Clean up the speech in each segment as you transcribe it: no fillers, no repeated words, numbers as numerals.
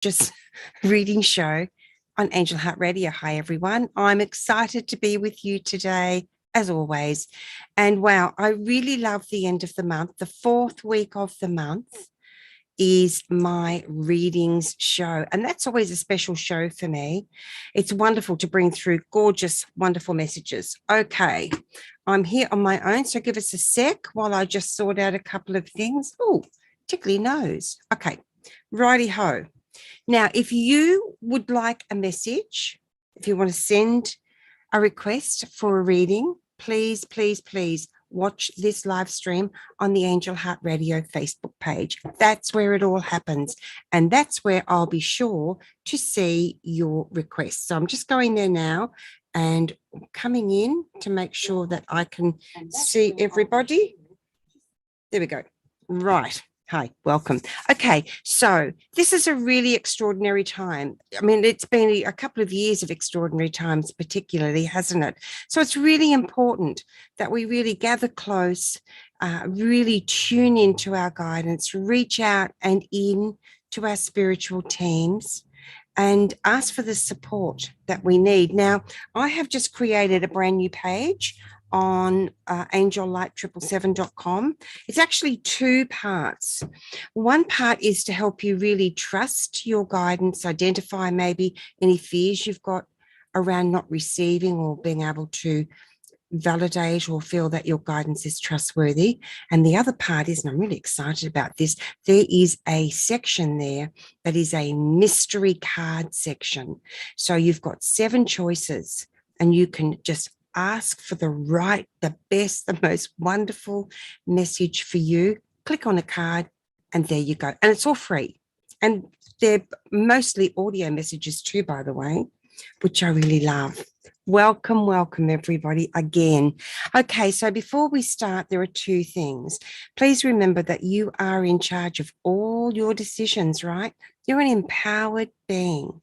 gorgeous reading show on Angel Heart Radio. Hi, everyone. I'm excited to be with you today, as always. And wow, I really love the end of the month. The fourth week of the month is my readings show. And that's always a special show for me. It's wonderful to bring through gorgeous, wonderful messages. Okay, I'm here on my own. So give us a sec while I just sort out a couple of things. Oh, tickly nose. Okay, righty ho. Now, if you would like a message, if you want to send a request for a reading, please, please, please watch this live stream on the Angel Heart Radio Facebook page. That's where it all happens. And that's where I'll be sure to see your requests. So I'm just going there now and coming in to make sure that I can see everybody. There we go. Right. Hi, welcome. Okay, so this is a really extraordinary time. I mean, it's been a couple of years of extraordinary times, particularly, hasn't it? So it's really important that we really gather close, really tune into our guidance, reach out and in to our spiritual teams and ask for the support that we need. Now, I have just created a brand new page on angellight777.com. It's actually two parts. One part is to help you really trust your guidance, identify maybe any fears you've got around not receiving or being able to validate or feel that your guidance is trustworthy. And the other part is, and I'm really excited about this, there is a section there that is a mystery card section. So you've got 7 choices and you can just ask for the right, the best, the most wonderful message for you. Click on a card and there you go. And it's all free. And they're mostly audio messages too, by the way, which I really love. Welcome, welcome everybody again. Okay, so before we start, there are 2 things. Please remember that you are in charge of all your decisions, right? You're an empowered being.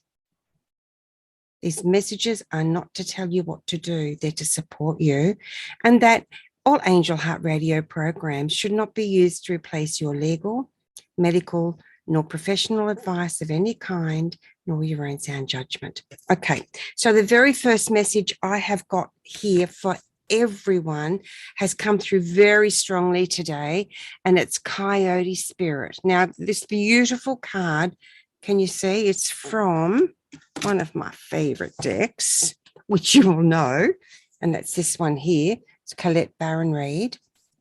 These messages are not to tell you what to do, they're to support you, and that all Angel Heart Radio programs should not be used to replace your legal, medical, nor professional advice of any kind, nor your own sound judgment. Okay, so the very first message I have got here for everyone has come through very strongly today, and it's Coyote Spirit. Now, this beautiful card, can you see? It's from one of my favorite decks, which you all know, and that's this one here. It's Colette Baron Reid.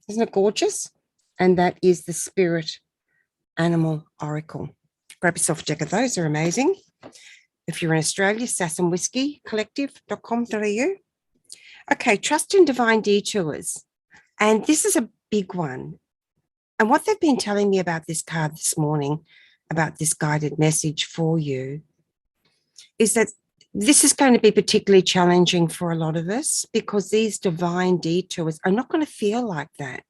Isn't it gorgeous? And that is the Spirit Animal Oracle. Grab yourself a deck of those. They're amazing. If you're in Australia, sassandwhiskeycollective.com.au. Okay, trust in divine detours. And this is a big one. And what they've been telling me about this card this morning, about this guided message for you, is that this is going to be particularly challenging for a lot of us because these divine detours are not going to feel like that.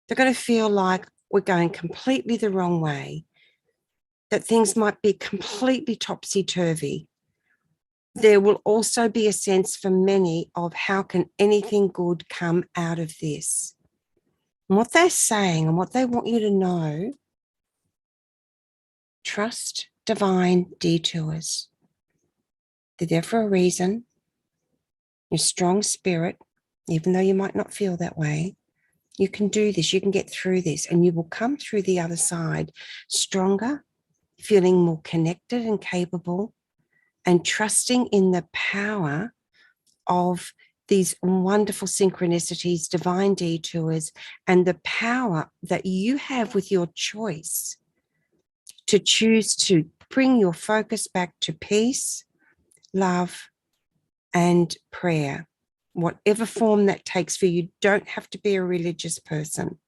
They're going to feel like we're going completely the wrong way, that things might be completely topsy-turvy. There will also be a sense for many of how can anything good come out of this. And what they're saying and what they want you to know, trust divine detours. They're there for a reason. You're strong spirit, even though you might not feel that way. You can do this, you can get through this, and you will come through the other side stronger, feeling more connected and capable, and trusting in the power of these wonderful synchronicities, divine detours, and the power that you have with your choice to choose to bring your focus back to peace, love, and prayer. Whatever form that takes for you, don't have to be a religious person.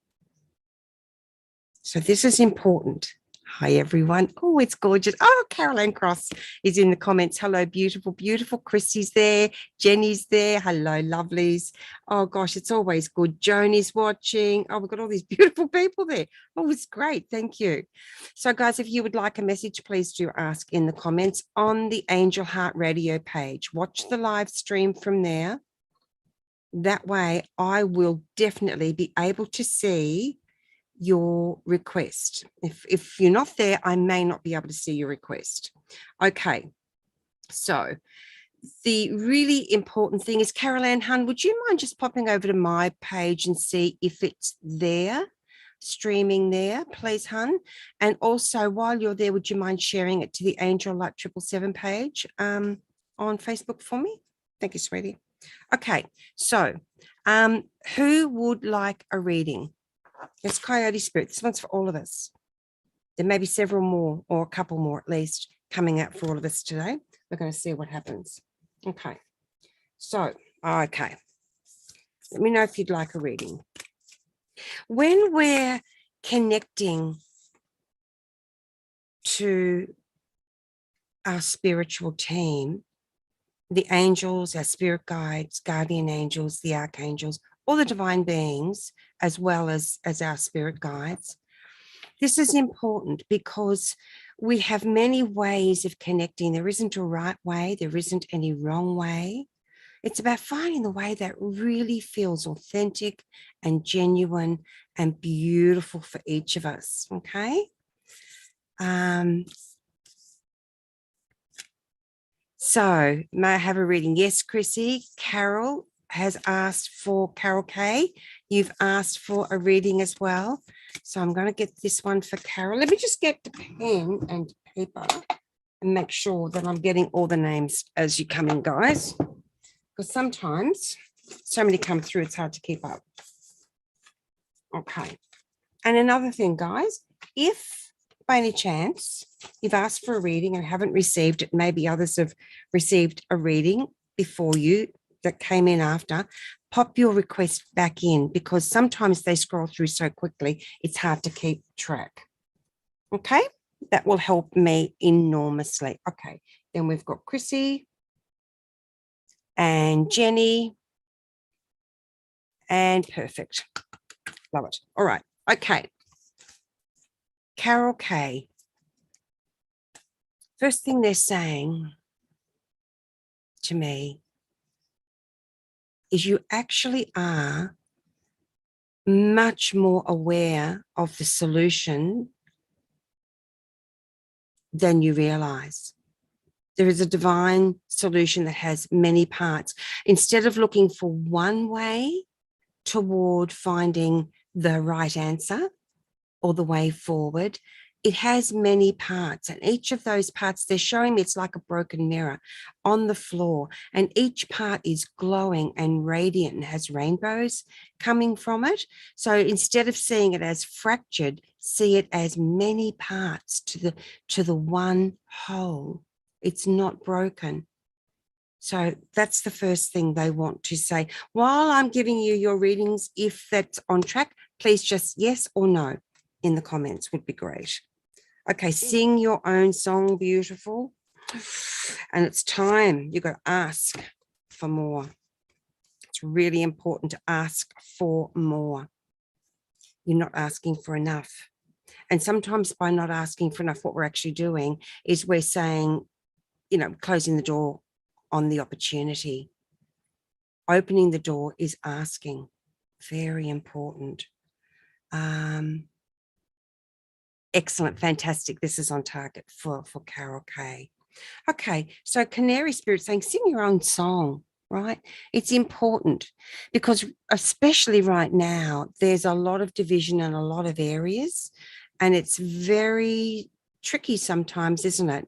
So this is important. Hi, everyone. Oh, it's gorgeous. Oh, Caroline Cross is in the comments. Hello, beautiful, beautiful. Chrissy's there. Jenny's there. Hello, lovelies. Oh, gosh, it's always good. Joan is watching. Oh, we've got all these beautiful people there. Oh, it's great. Thank you. So, guys, if you would like a message, please do ask in the comments on the Angel Heart Radio page. Watch the live stream from there. That way, I will definitely be able to see your request. If you're not there, I may not be able to see your request. Okay, so the really important thing is, Carol Ann Hun, would you mind just popping over to my page and see if it's there, streaming there, please, Hun? And also, while you're there, would you mind sharing it to the Angel Light 777 page on Facebook for me? Thank you, sweetie. Okay, so who would like a reading? It's Coyote Spirit. This one's for all of us. There may be several more, or a couple more at least, coming out for all of us today. We're going to see what happens. Okay. So, okay. Let me know if you'd like a reading. When we're connecting to our spiritual team, the angels, our spirit guides, guardian angels, the archangels, all the divine beings, as well as our spirit guides. This is important because we have many ways of connecting. There isn't a right way. There isn't any wrong way. It's about finding the way that really feels authentic and genuine and beautiful for each of us, okay? So may I have a reading? Yes, Chrissy. Carol has asked for, Carol K, you've asked for a reading as well. So I'm going to get this one for Carol. Let me just get the pen and paper and make sure that I'm getting all the names as you come in, guys. Because sometimes so many come through, it's hard to keep up. Okay. And another thing, guys, if by any chance you've asked for a reading and haven't received it, maybe others have received a reading before you that came in after, pop your request back in, because sometimes they scroll through so quickly, it's hard to keep track. Okay, that will help me enormously. Okay, then we've got Chrissy and Jenny, and perfect. Love it. All right, okay. Carol K. First thing they're saying to me is you actually are much more aware of the solution than you realize. There is a divine solution that has many parts. Instead of looking for one way toward finding the right answer or the way forward, it has many parts, and each of those parts, they're showing me it's like a broken mirror on the floor, and each part is glowing and radiant and has rainbows coming from it. So instead of seeing it as fractured, see it as many parts to the one whole. It's not broken. So that's the first thing they want to say. While I'm giving you your readings, if that's on track, please just yes or no in the comments would be great. Okay, sing your own song, beautiful. And it's time. You've got to ask for more. It's really important to ask for more. You're not asking for enough. And sometimes by not asking for enough, what we're actually doing is we're saying, you know, closing the door on the opportunity. Opening the door is asking. Very important. Excellent, fantastic. This is on target for Carol K. Okay, so Canary Spirit saying, sing your own song, right? It's important because especially right now, there's a lot of division in a lot of areas, and it's very tricky sometimes, isn't it?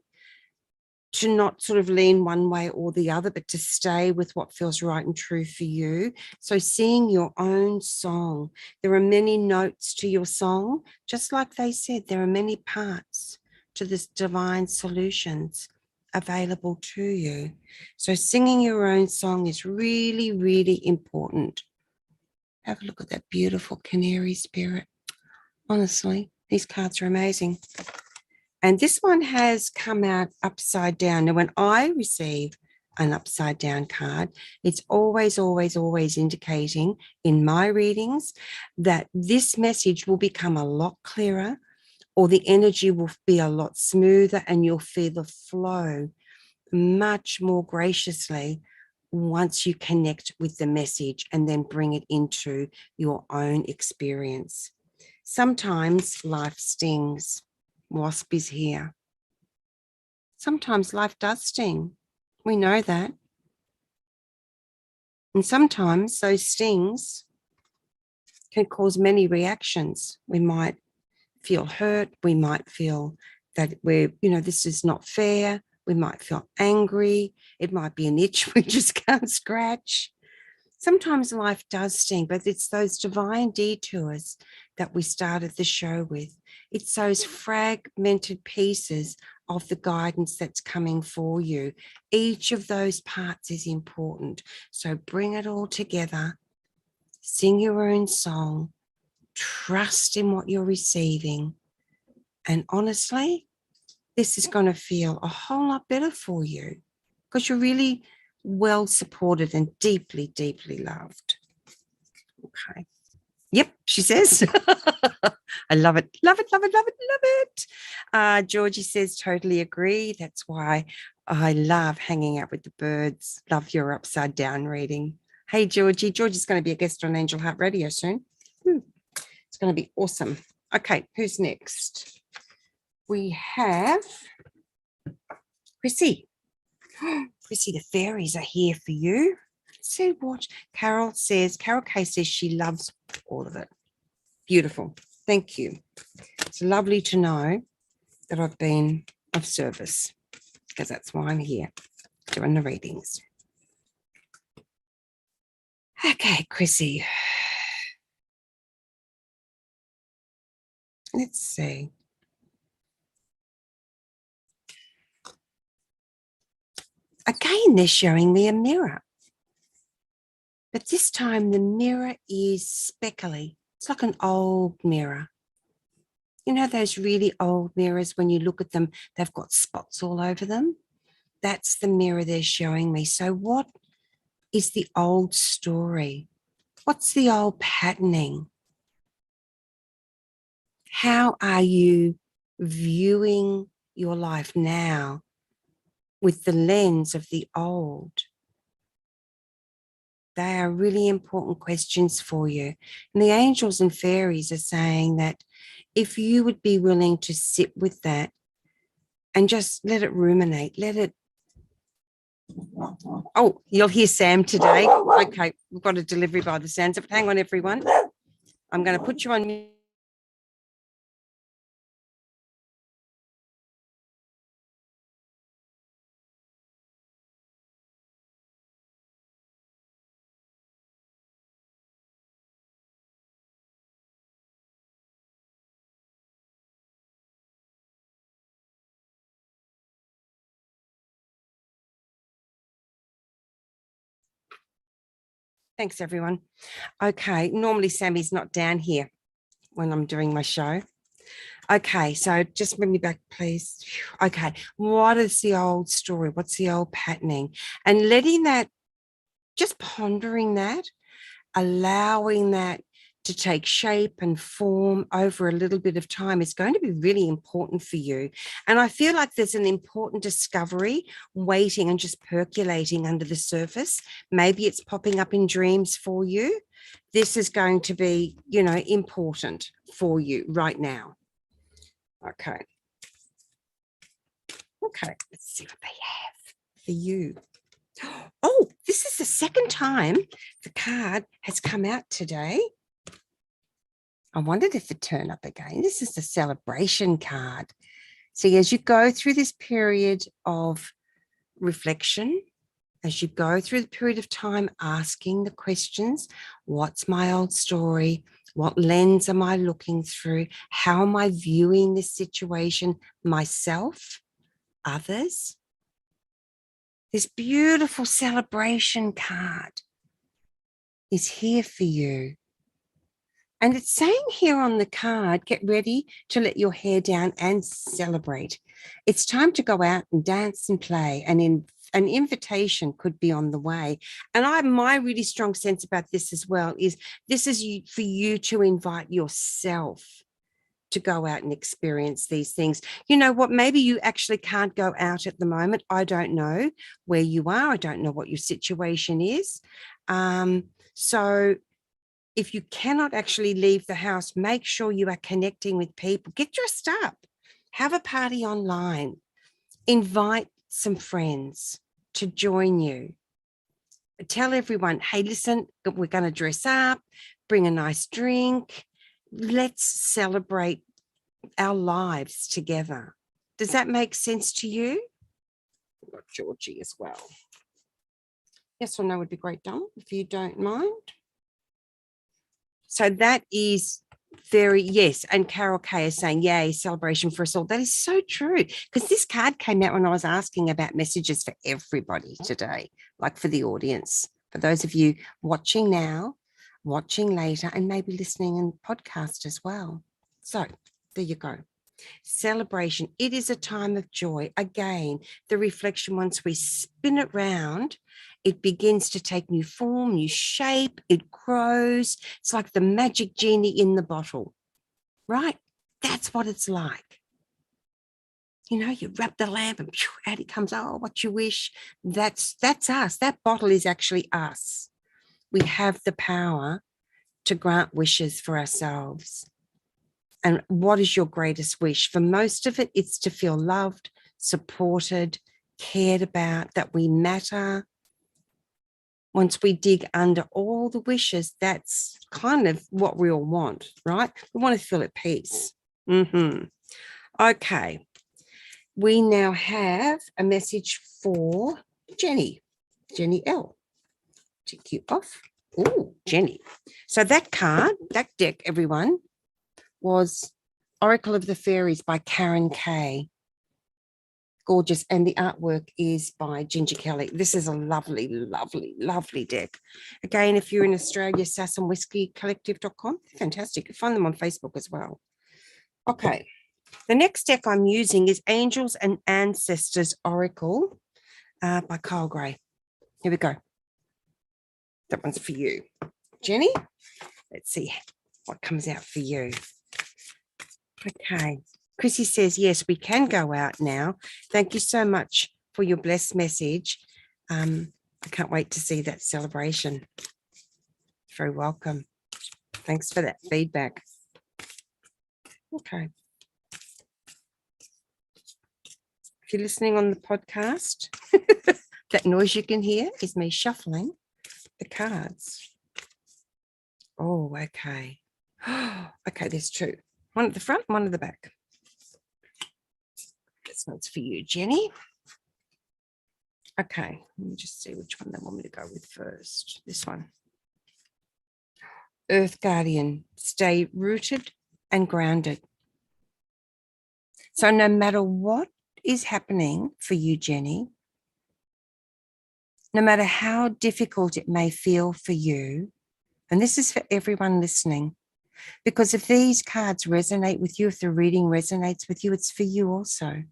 To not sort of lean one way or the other, but to stay with what feels right and true for you. So sing your own song. There are many notes to your song. Just like they said, there are many parts to this divine solutions available to you. So singing your own song is really, really important. Have a look at that beautiful Canary Spirit. Honestly, these cards are amazing. And this one has come out upside down. Now, when I receive an upside down card, it's always, always, always indicating in my readings that this message will become a lot clearer, or the energy will be a lot smoother, and you'll feel the flow much more graciously once you connect with the message and then bring it into your own experience. Sometimes life stings. Wasp is here. Sometimes life does sting. We know that. And sometimes those stings can cause many reactions. We might feel hurt. We might feel that this is not fair. We might feel angry. It might be an itch we just can't scratch. Sometimes life does sting, but it's those divine detours that we started the show with. It's those fragmented pieces of the guidance that's coming for you. Each of those parts is important. So bring it all together, sing your own song, trust in what you're receiving. And honestly, this is going to feel a whole lot better for you because you're really well supported and deeply, deeply loved. Okay. Yep, she says. I love it. Love it, love it, love it, love it. Georgie says, totally agree. That's why I love hanging out with the birds. Love your upside down reading. Hey, Georgie. Georgie's going to be a guest on Angel Heart Radio soon. It's going to be awesome. Okay, who's next? We have Chrissy. Chrissy, the fairies are here for you. So what Carol K says she loves all of it. Beautiful. Thank you. It's lovely to know that I've been of service because that's why I'm here doing the readings. Okay, Chrissy. Let's see. Again, they're showing me a mirror. But this time the mirror is speckly. It's like an old mirror. You know those really old mirrors, when you look at them, they've got spots all over them? That's the mirror they're showing me. So what is the old story? What's the old patterning? How are you viewing your life now with the lens of the old? They are really important questions for you. And the angels and fairies are saying that if you would be willing to sit with that and just let it ruminate, let it. Oh, you'll hear Sam today. Okay, we've got a delivery by the sounds of it. Hang on, everyone. I'm going to put you on mute. Thanks, everyone. Okay, normally Sammy's not down here when I'm doing my show. Okay, so just bring me back, please. Okay, what is the old story? What's the old patterning? And letting that, just pondering that, allowing that to take shape and form over a little bit of time is going to be really important for you. And I feel like there's an important discovery waiting and just percolating under the surface. Maybe it's popping up in dreams for you. This is going to be, important for you right now. Okay. Okay, let's see what they have for you. Oh, this is the second time the card has come out today. I wondered if it'd turn up again. This is the celebration card. See, as you go through this period of reflection, as you go through the period of time asking the questions, what's my old story? What lens am I looking through? How am I viewing this situation, myself, others? This beautiful celebration card is here for you. And it's saying here on the card, get ready to let your hair down and celebrate. It's time to go out and dance and play, and an invitation could be on the way. And my really strong sense about this as well is this is for you to invite yourself to go out and experience these things. You know what? Maybe you actually can't go out at the moment. I don't know where you are. I don't know what your situation is. So if you cannot actually leave the house, make sure you are connecting with people. Get dressed up. Have a party online. Invite some friends to join you. Tell everyone, hey, listen, we're going to dress up, bring a nice drink. Let's celebrate our lives together. Does that make sense to you? We've got Georgie as well. Yes or no would be great, Dom, if you don't mind. So that is very, yes. And Carol Kay is saying, yay, celebration for us all. That is so true, because this card came out when I was asking about messages for everybody today, like for the audience, for those of you watching now, watching later, and maybe listening in podcast as well. So there you go. Celebration. It is a time of joy. Again, the reflection, once we spin it round, it begins to take new form, new shape. It grows. It's like the magic genie in the bottle, right? That's what it's like. You know, you rub the lamp and out it comes. Oh, what you wish. That's us. That bottle is actually us. We have the power to grant wishes for ourselves. And what is your greatest wish? For most of it, it's to feel loved, supported, cared about, that we matter. Once we dig under all the wishes, that's kind of what we all want, right? We want to feel at peace. Okay. We now have a message for Jenny L. Tick you off. Oh, Jenny. So that card, that deck, everyone, was Oracle of the Fairies by Karen Kay. Gorgeous. And the artwork is by Ginger Kelly. This is a lovely, lovely, lovely deck. Again, if you're in Australia, sassandwhiskeycollective.com. Fantastic. You can find them on Facebook as well. Okay. The next deck I'm using is Angels and Ancestors Oracle by Kyle Gray. Here we go. That one's for you. Jenny, let's see what comes out for you. Okay. Chrissy says, yes, we can go out now. Thank you so much for your blessed message. I can't wait to see that celebration. Very welcome. Thanks for that feedback. Okay. If you're listening on the podcast, that noise you can hear is me shuffling the cards. Oh, okay. Okay, there's two. One at the front, one at the back. This one's for you, Jenny. Okay, let me just see which one they want me to go with first. This one. Earth Guardian, stay rooted and grounded. So no matter what is happening for you, Jenny, no matter how difficult it may feel for you, and this is for everyone listening, because if these cards resonate with you, if the reading resonates with you, it's for you also.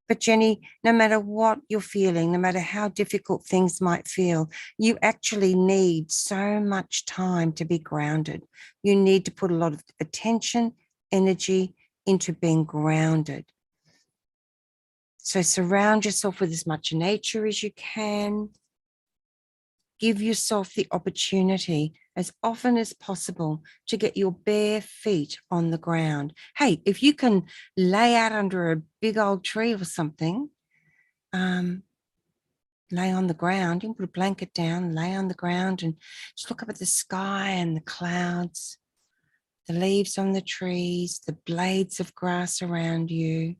But Jenny, no matter what you're feeling, no matter how difficult things might feel, you actually need so much time to be grounded. You need to put a lot of attention, energy into being grounded. So surround yourself with as much nature as you can. Give yourself the opportunity as often as possible to get your bare feet on the ground. Hey, if you can lay out under a big old tree or something, lay on the ground, you can put a blanket down, lay on the ground and just look up at the sky and the clouds, the leaves on the trees, the blades of grass around you.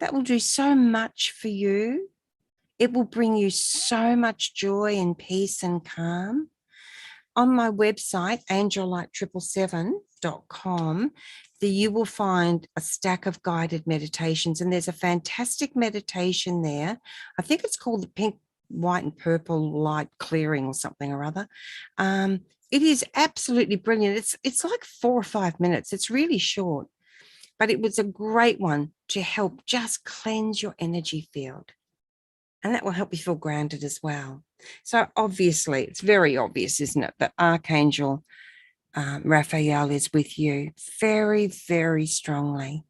That will do so much for you. It will bring you so much joy and peace and calm. On my website, angellight777.com, you will find a stack of guided meditations, and there's a fantastic meditation there. I think it's called the pink, white, and purple light clearing or something or other. It is absolutely brilliant. It's like 4 or 5 minutes. It's really short, but it was a great one to help just cleanse your energy field. And that will help you feel grounded as well. So obviously, it's very obvious, isn't it, that Archangel Raphael is with you very, very strongly.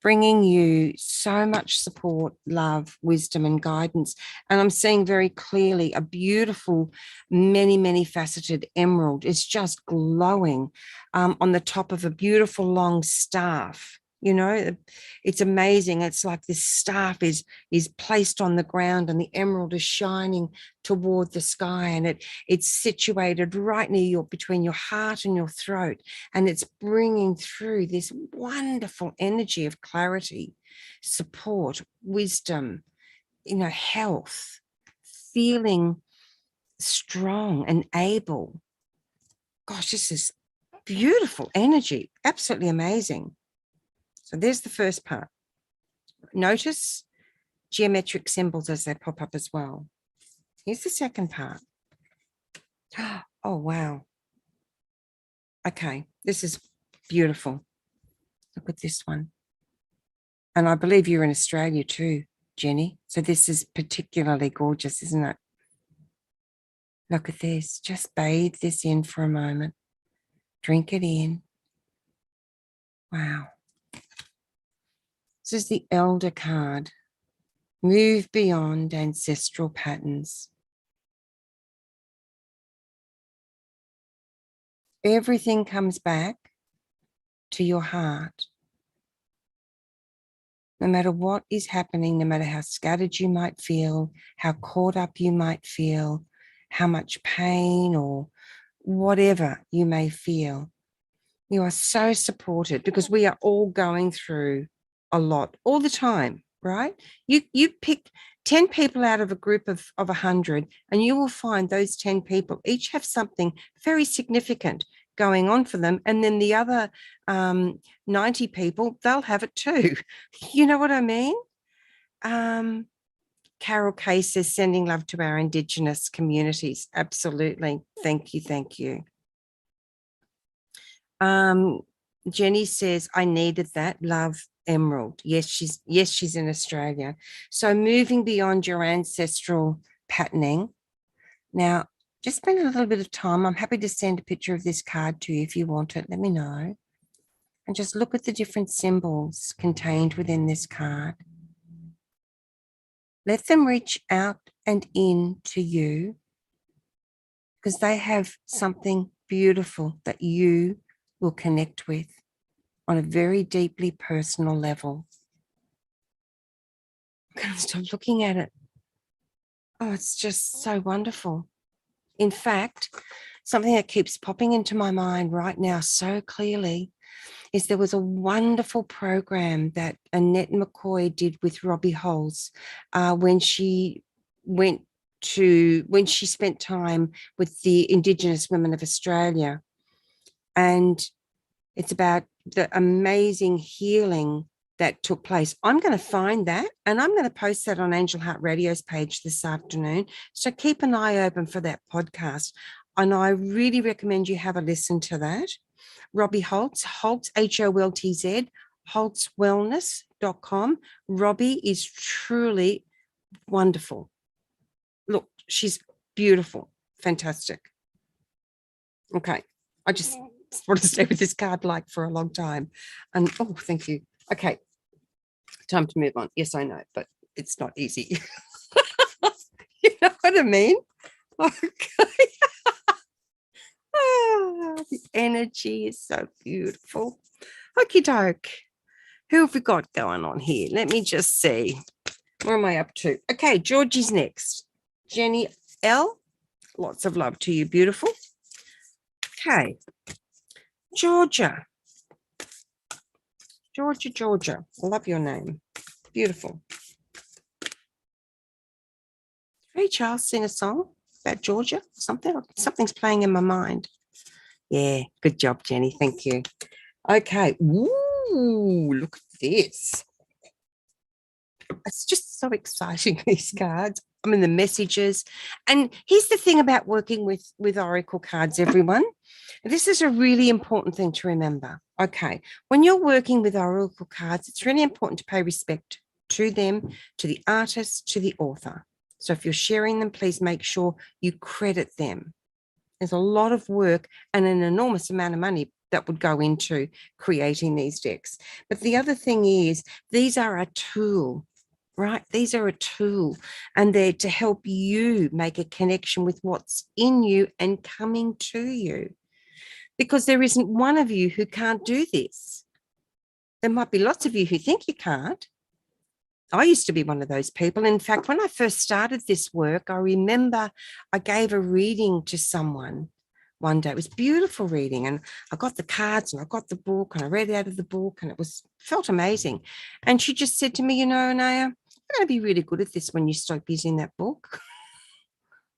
bringing you so much support, love, wisdom, and guidance. And I'm seeing very clearly a beautiful, many, many faceted emerald. It's just glowing on the top of a beautiful long staff. You know, it's amazing. It's like this staff is placed on the ground and the emerald is shining toward the sky, and it's situated right near between your heart and your throat, and it's bringing through this wonderful energy of clarity, support, wisdom, health, feeling strong and able. Gosh, this is beautiful energy, absolutely amazing. So there's the first part. Notice geometric symbols as they pop up as well. Here's the second part. Oh, wow. Okay, this is beautiful. Look at this one. And I believe you're in Australia too, Jenny. So this is particularly gorgeous, isn't it? Look at this. Just bathe this in for a moment. Drink it in. Wow. This is the Elder card. Move beyond ancestral patterns. Everything comes back to your heart. No matter what is happening, no matter how scattered you might feel, how caught up you might feel, how much pain or whatever you may feel, you are so supported, because we are all going through a lot all the time, right? You pick 10 people out of a group of 100, and you will find those 10 people each have something very significant going on for them. And then the other 90 people, they'll have it too. You know what I mean? Carol Kay says, sending love to our Indigenous communities. Absolutely. Thank you. Thank you. Jenny says, I needed that. Love, Emerald. Yes, she's in Australia. So moving beyond your ancestral patterning. Now, just spend a little bit of time. I'm happy to send a picture of this card to you if you want it. Let me know. And just look at the different symbols contained within this card. Let them reach out and in to you, because they have something beautiful that you will connect with on a very deeply personal level. I'm going to stop looking at it. Oh, it's just so wonderful. In fact, something that keeps popping into my mind right now so clearly is there was a wonderful program that Annette McCoy did with Robbie Holz when she spent time with the Indigenous women of Australia. And it's about the amazing healing that took place. I'm going to find that, and I'm going to post that on Angel Heart Radio's page this afternoon. So keep an eye open for that podcast. And I really recommend you have a listen to that. Robbie Holz, Holtz, holtzwellness.com. Robbie is truly wonderful. Look, she's beautiful, fantastic. Okay, I just want to stay with this card like for a long time. And oh, thank you. Okay, time to move on. Yes, I know, but it's not easy. You know what I mean? Okay. The energy is so beautiful. Okie doke. Who have we got going on here? Let me just see. Where am I up to? Okay, Georgie's next. Jenny L. Lots of love to you, beautiful. Okay. Georgia. Georgia. I love your name. Beautiful. Ray Charles sing a song about Georgia? Something's playing in my mind. Yeah, good job, Jenny. Thank you. Okay. Ooh, look at this. It's just so exciting, these cards. I mean, the messages. And here's the thing about working with Oracle cards, everyone. This is a really important thing to remember. Okay, when you're working with Oracle cards, it's really important to pay respect to them, to the artist, to the author. So if you're sharing them, please make sure you credit them. There's a lot of work and an enormous amount of money that would go into creating these decks. But the other thing is, these are a tool, right? These are a tool, and they're to help you make a connection with what's in you and coming to you. Because there isn't one of you who can't do this. There might be lots of you who think you can't. I used to be one of those people. In fact, when I first started this work, I remember I gave a reading to someone one day. It was beautiful reading, and I got the cards and I got the book and I read out of the book, and it felt amazing. And she just said to me, you know, Anayah, you're going to be really good at this when you stop using that book.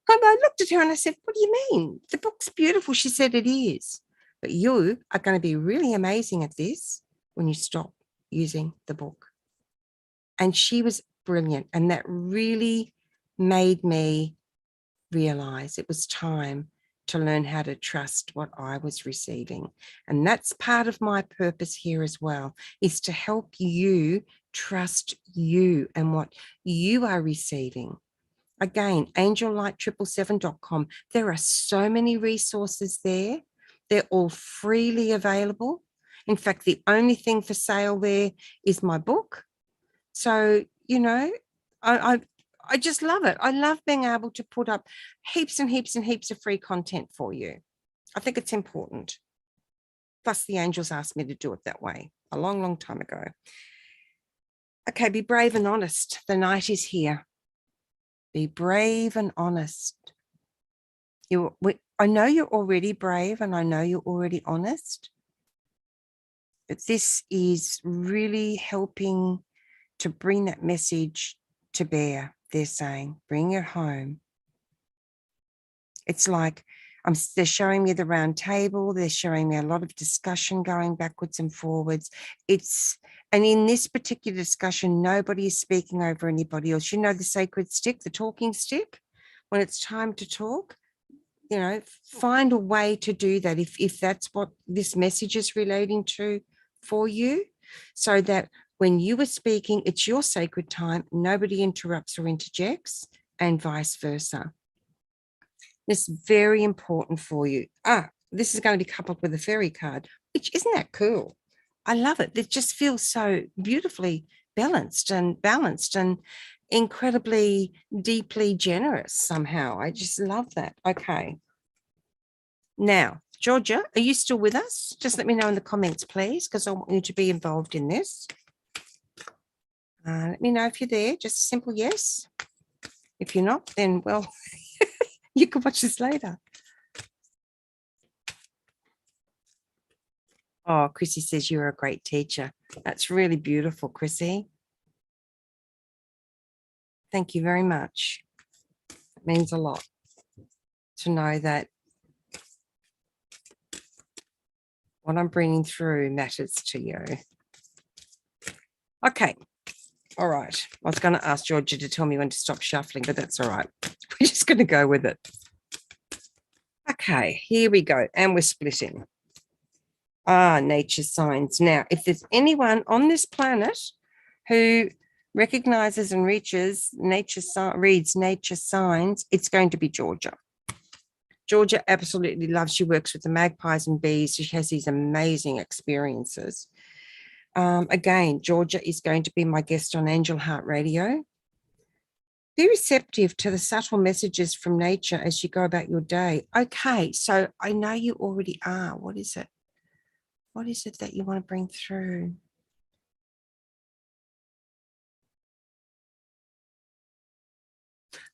And I looked at her and I said, what do you mean? The book's beautiful. She said, it is. But you are going to be really amazing at this when you stop using the book. And she was brilliant. And that really made me realize it was time to learn how to trust what I was receiving. And that's part of my purpose here as well, is to help you trust you and what you are receiving. Again, angellight777.com. There are so many resources there. They're all freely available. In fact, the only thing for sale there is my book. So, you know, I just love it. I love being able to put up heaps and heaps and heaps of free content for you. I think it's important. Plus, the angels asked me to do it that way a long, long time ago. Okay, be brave and honest. The night is here. Be brave and honest. I know you're already brave and I know you're already honest, but this is really helping to bring that message to bear. They're saying, bring it home. It's like they're showing me the round table. They're showing me a lot of discussion going backwards and forwards. And in this particular discussion, nobody is speaking over anybody else. You know, the sacred stick, the talking stick, when it's time to talk, you know, find a way to do that if that's what this message is relating to for you, so that when you are speaking, it's your sacred time, nobody interrupts or interjects, and vice versa. It's very important for you. This is going to be coupled with a fairy card, which isn't that cool? I love it. It just feels so beautifully balanced and incredibly deeply generous somehow. I just love that. Okay. Now, Georgia, are you still with us? Just let me know in the comments, please, because I want you to be involved in this. Let me know if you're there. Just a simple yes. If you're not, then, well, you can watch this later. Oh, Chrissy says you're a great teacher. That's really beautiful, Chrissy. Thank you very much. It means a lot to know that what I'm bringing through matters to you. Okay. All right. I was going to ask Georgia to tell me when to stop shuffling, but that's all right. We're just going to go with it. Okay, here we go. And we're splitting. Nature signs. Now, if there's anyone on this planet who recognizes and reads nature signs, it's going to be Georgia. Georgia absolutely loves, she works with the magpies and bees. She has these amazing experiences. Again, Georgia is going to be my guest on Angel Heart Radio. Be receptive to the subtle messages from nature as you go about your day. Okay, so I know you already are. What is it? What is it that you want to bring through?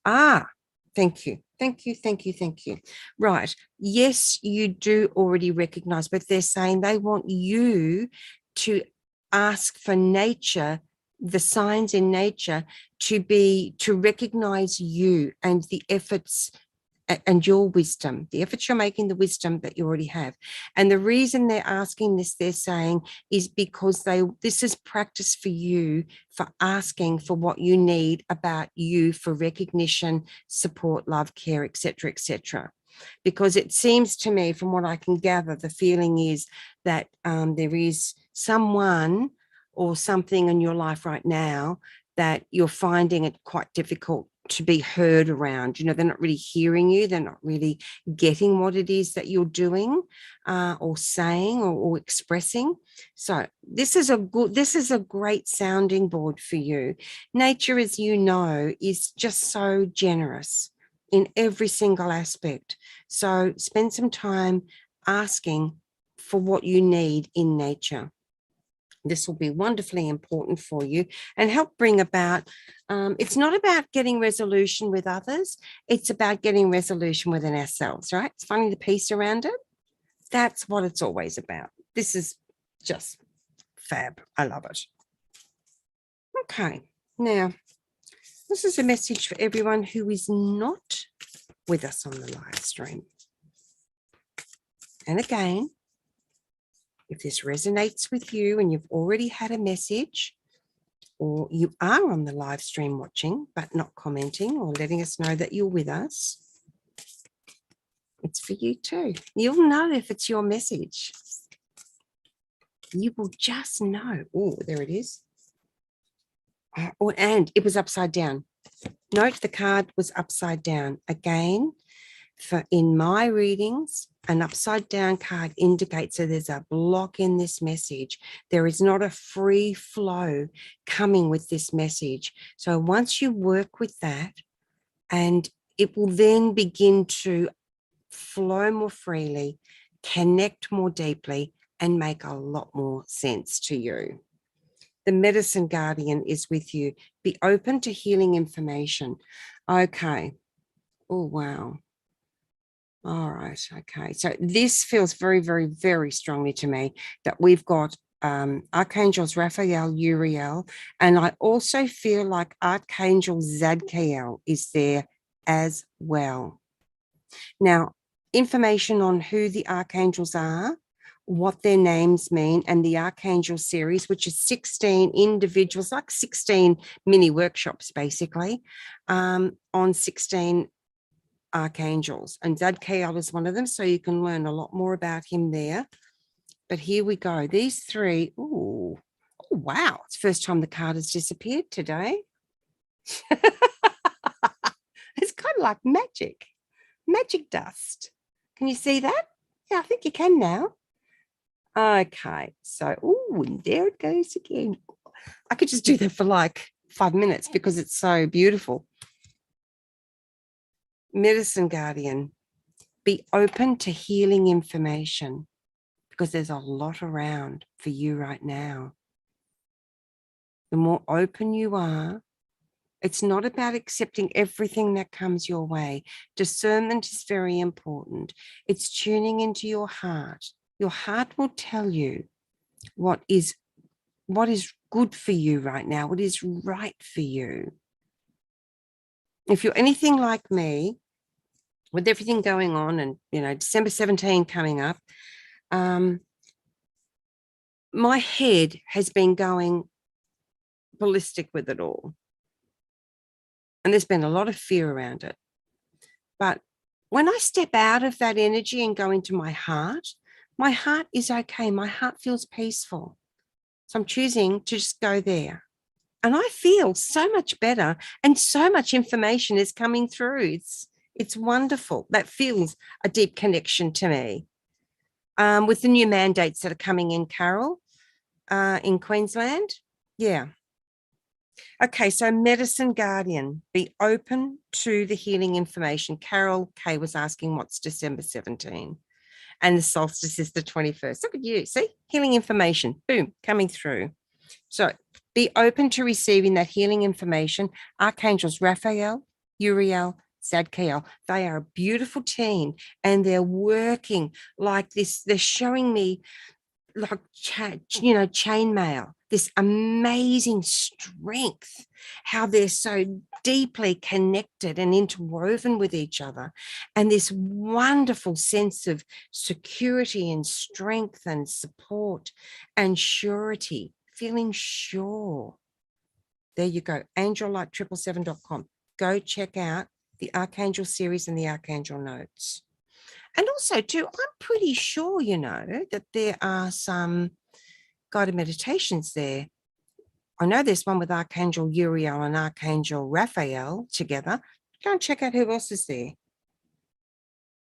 Thank you. Thank you, thank you, thank you. Right. Yes, you do already recognize, but they're saying they want you to ask for nature, the signs in nature, to recognize you and the efforts and your wisdom, the efforts you're making, the wisdom that you already have. And the reason they're asking this, they're saying, is because this is practice for you, for asking for what you need about you, for recognition, support, love, care, etc., etc. Because it seems to me, from what I can gather, the feeling is that there is someone or something in your life right now that you're finding it quite difficult to be heard around. You know, they're not really hearing you. They're not really getting what it is that you're doing or saying or expressing. So this is a great sounding board for you. Nature, as you know, is just so generous in every single aspect. So spend some time asking for what you need in nature. This will be wonderfully important for you and help bring about, it's not about getting resolution with others. It's about getting resolution within ourselves, right? It's finding the peace around it. That's what it's always about. This is just fab. I love it. Okay. Now, this is a message for everyone who is not with us on the live stream. And again, if this resonates with you and you've already had a message, or you are on the live stream watching, but not commenting or letting us know that you're with us, it's for you too. You'll know if it's your message. You will just know. Oh, there it is. Oh, and it was upside down. Note the card was upside down. Again, for in my readings, an upside down card indicates that there's a block in this message. There is not a free flow coming with this message. So once you work with that, and it will then begin to flow more freely, connect more deeply, and make a lot more sense to you. The medicine guardian is with you. Be open to healing information. Okay. Oh, wow. All right. Okay. So this feels very, very, very strongly to me that we've got Archangels Raphael, Uriel, and I also feel like Archangel Zadkiel is there as well. Now, information on who the archangels are, what their names mean, and the Archangel series, which is 16 individuals, like 16 mini workshops, basically, on 16 archangels. And Zadkiel is one of them, so you can learn a lot more about him there. But here we go. These three, oh, wow. It's the first time the card has disappeared today. It's kind of like magic dust. Can you see that? Yeah, I think you can now. Okay, so, oh, and there it goes again. I could just do that for like 5 minutes because it's so beautiful. Medicine guardian, be open to healing information because there's a lot around for you right now. The more open you are, it's not about accepting everything that comes your way. Discernment is very important. It's tuning into your heart. Your heart will tell you what is good for you right now, what is right for you. If you're anything like me, with everything going on and, you know, December 17 coming up, my head has been going ballistic with it all. And there's been a lot of fear around it. But when I step out of that energy and go into my heart is okay. My heart feels peaceful. So I'm choosing to just go there. And I feel so much better and so much information is coming through. It's wonderful. That feels a deep connection to me. With the new mandates that are coming in, Carol, in Queensland. Yeah. Okay, so medicine guardian, be open to the healing information. Carol K was asking what's December 17 and the solstice is the 21st. Look at you, see, healing information, boom, coming through. So be open to receiving that healing information. Archangels Raphael, Uriel, Zadkiel, they are a beautiful team and they're working like this. They're showing me like, chainmail, this amazing strength, how they're so deeply connected and interwoven with each other, and this wonderful sense of security and strength and support and surety, feeling sure. There you go, angellight777.com. Go check out the Archangel series and the Archangel notes. And also, too, I'm pretty sure, that there are some guided meditations there I know there's one with Archangel Uriel and Archangel Raphael together. Go and check out who else is there.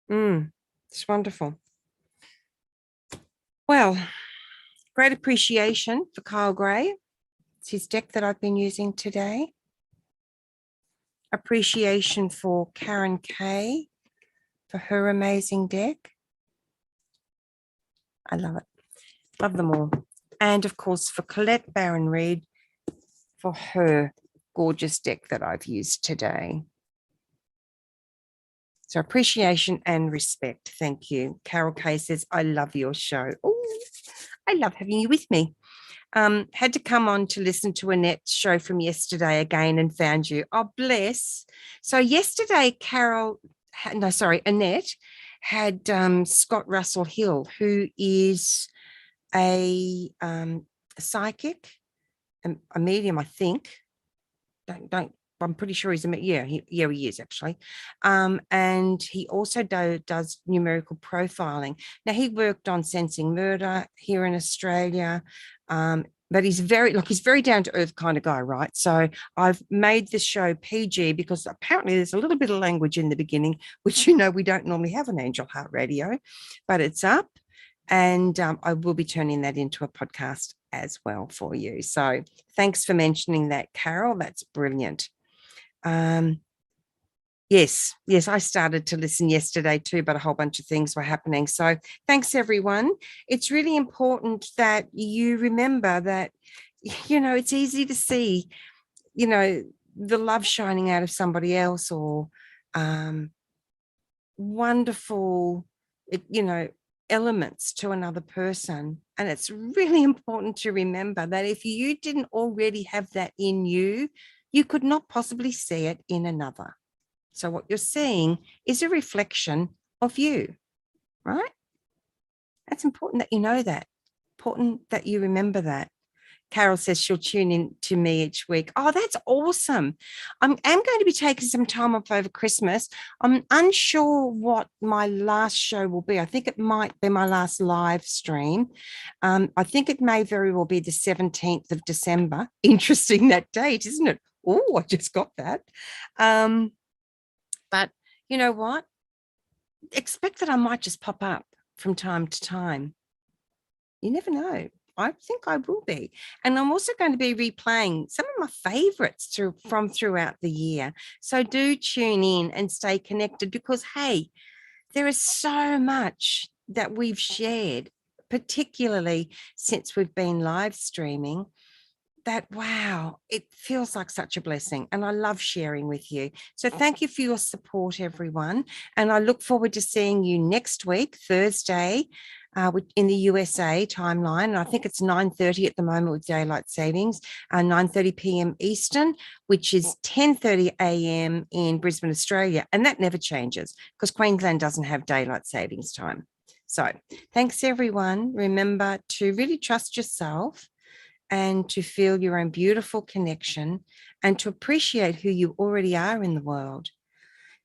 It's wonderful. Well, great appreciation for Kyle Gray. It's his deck that I've been using today. Appreciation for Karen Kay for her amazing deck. I love it. Love them all. And of course, for Colette Barron Reed for her gorgeous deck that I've used today. So appreciation and respect. Thank you. Carol Kay says, I love your show. Oh, I love having you with me. Had to come on to listen to Annette's show from yesterday again and found you. Oh, bless. So yesterday, Annette had Scott Russell Hill, who is a psychic, a medium, I think. I'm pretty sure he's he is actually. And he also does numerical profiling. Now, he worked on Sensing Murder here in Australia, but he's very down to earth kind of guy, right? So I've made this show PG because apparently there's a little bit of language in the beginning, which, we don't normally have on Angel Heart Radio, but it's up. And I will be turning that into a podcast as well for you. So thanks for mentioning that, Carol. That's brilliant. Yes, I started to listen yesterday too, but a whole bunch of things were happening. So thanks, everyone. It's really important that you remember that, it's easy to see, the love shining out of somebody else or wonderful, elements to another person. And it's really important to remember that if you didn't already have that in you, you could not possibly see it in another. So what you're seeing is a reflection of you, right? That's important that you know that. Important that you remember that. Carol says she'll tune in to me each week. Oh, that's awesome. I am going to be taking some time off over Christmas. I'm unsure what my last show will be. I think it might be my last live stream. I think it may very well be the 17th of December. Interesting, that date, isn't it? Oh, I just got that. But you know what? Expect that I might just pop up from time to time. You never know. I think I will be. And I'm also going to be replaying some of my favorites from throughout the year. So do tune in and stay connected because, hey, there is so much that we've shared, particularly since we've been live streaming, that, wow, it feels like such a blessing. And I love sharing with you. So thank you for your support, everyone. And I look forward to seeing you next week, Thursday, in the USA timeline. And I think it's 9:30 at the moment with daylight savings, 9:30 p.m. Eastern, which is 10:30 a.m. in Brisbane, Australia. And that never changes because Queensland doesn't have daylight savings time. So thanks, everyone. Remember to really trust yourself and to feel your own beautiful connection and to appreciate who you already are in the world.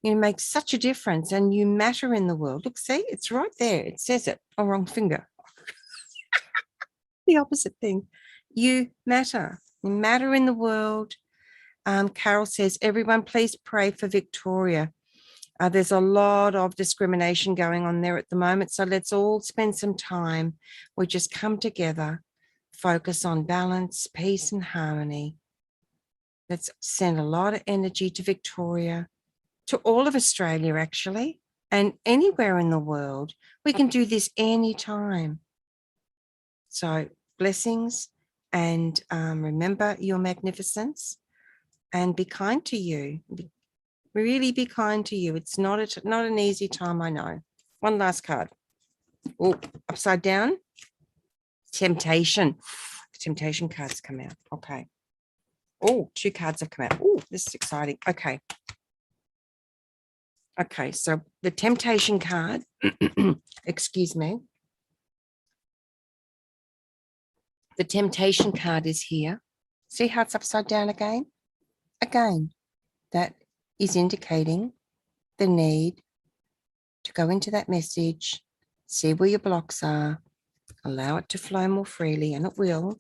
You make such a difference and you matter in the world. Look, see, it's right there. It says it. Oh, wrong finger. The opposite thing. You matter. You matter in the world. Carol says, everyone, please pray for Victoria. There's a lot of discrimination going on there at the moment. So let's all spend some time. We just come together, focus on balance, peace, and harmony. Let's send a lot of energy to Victoria, to all of Australia, actually, and anywhere in the world. We can do this anytime. So blessings, and remember your magnificence, and be kind to you. Really be kind to you. It's not an easy time, I know. One last card. Oh, upside down. Temptation. Temptation cards come out. Okay. Oh, 2 cards have come out. Oh, this is exciting. Okay. Okay, so the temptation card, excuse me. The temptation card is here. See how it's upside down again? Again, that is indicating the need to go into that message, see where your blocks are, allow it to flow more freely, and it will.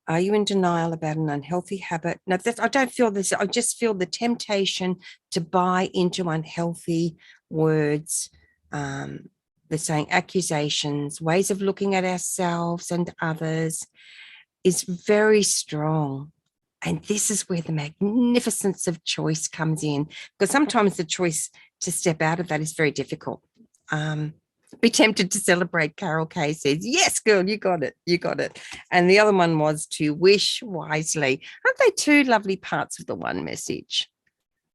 Are you in denial about an unhealthy habit? No, I don't feel this. I just feel the temptation to buy into unhealthy words. They're saying accusations, ways of looking at ourselves and others is very strong. And this is where the magnificence of choice comes in, because sometimes the choice to step out of that is very difficult. Be tempted to celebrate. Carol Kay says, yes, girl, you got it. You got it. And the other one was to wish wisely. Aren't they two lovely parts of the one message?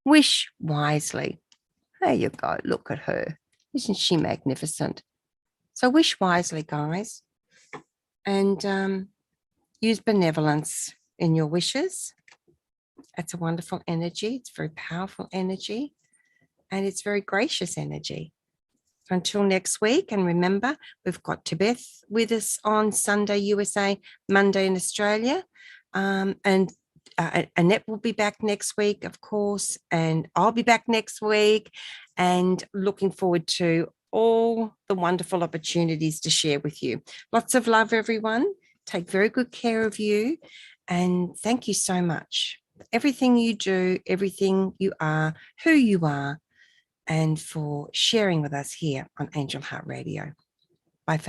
Wish wisely. There you go. Look at her. Isn't she magnificent? So wish wisely, guys. And use benevolence in your wishes. It's a wonderful energy. It's very powerful energy. And it's very gracious energy. Until next week, and remember, we've got Tibet with us on Sunday, USA, Monday in Australia. And Annette will be back next week, of course, and I'll be back next week, and looking forward to all the wonderful opportunities to share with you. Lots of love, everyone. Take very good care of you, and thank you so much. Everything you do, everything you are, who you are, and for sharing with us here on Angel Heart Radio. Bye for now.